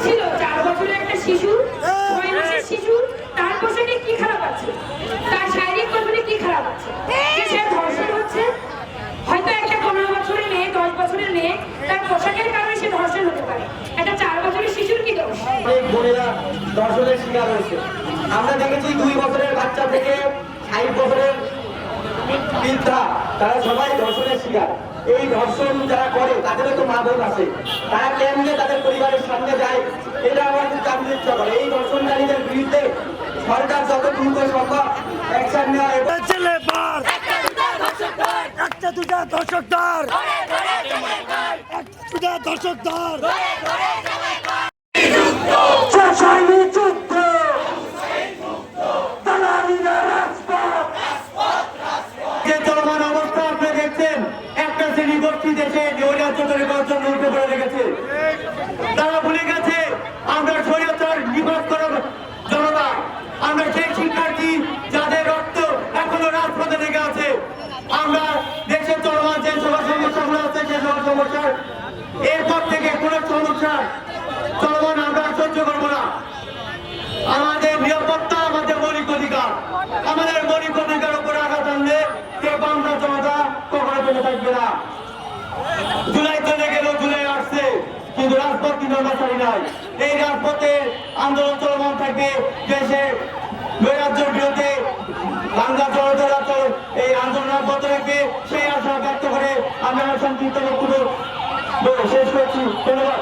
ছিল 4 বছরের একটা শিশু, 6 মাসের শিশু, তার পোশাকে কি খারাপ আছে, তার শারীরিক গঠনে কি খারাপ আছে যে সে ধর্ষণ হচ্ছে? হয়তো একটা 15 বছরের মেয়ে, 10 বছরের মেয়ে, তার পোশাকের কারণে সে ধর্ষণ হতে পারে। একটা 4 বছরের শিশুর কি দোষ? অনেক বোনেরা ধর্ষণের শিকার হয়েছে। আমরা দেখেছি 2 বছরের বাচ্চা থেকে 60 বছরের বৃদ্ধা, তারা সবাই ধর্ষণের শিকার। এই ধর্ষণ যারা করে তাদেরও তো মা বোন আছে, তারা কেমনে তাদের পরিবারের সামনে যায়, এটা আমার খুব জানতে ইচ্ছা করে। এই ধর্ষণকারীদের বিরুদ্ধে সরকার যত দ্রুত সম্ভব অ্যাকশন নেওয়া এবং একটা দুটা দর্শকদার দর্শকদার যে চলমান অবস্থা আপনি দেখছেন, একটা শ্রেণী গোষ্ঠী দেশে নৈরাজ্য তৈরি করার জন্য উঠে পড়ে লেগেছে। তারা ভুলে গেছে আমরা স্বৈরাচার নিবাস করার জনতা, আমরা সেই শিক্ষার্থী যাদের রক্ত এখনো রাজপথে লেগে আছে। আমরা দেশের চলমান যে সব সমস্যাগুলো আছে সে সব সমস্যার এরপর থেকে কোনো সমস্যা চলমান আমরা সহ্য করবো না। আমাদের নিরাপত্তা আমাদের মৌলিক অধিকার, আমাদের মৌলিক অধিকার উপরে আঘাত আনলে কে বাংলা জনতা কখনো চলে থাকবে না। জুলাই চলে গেল, জুলাই আসছে, কিন্তু রাজপথ কিন্তু আমরা ছাড়ি নাই। এই রাজপথে আন্দোলন চলমান থাকবে, দেশে নৈরাজ্যের বিরুদ্ধে বাংলা জনতা এই আন্দোলন অব্যাহত রাখবে, সেই আশা ব্যক্ত করে আমি আমার সংক্ষিপ্ত বক্তব্য শেষ করছি। ধন্যবাদ।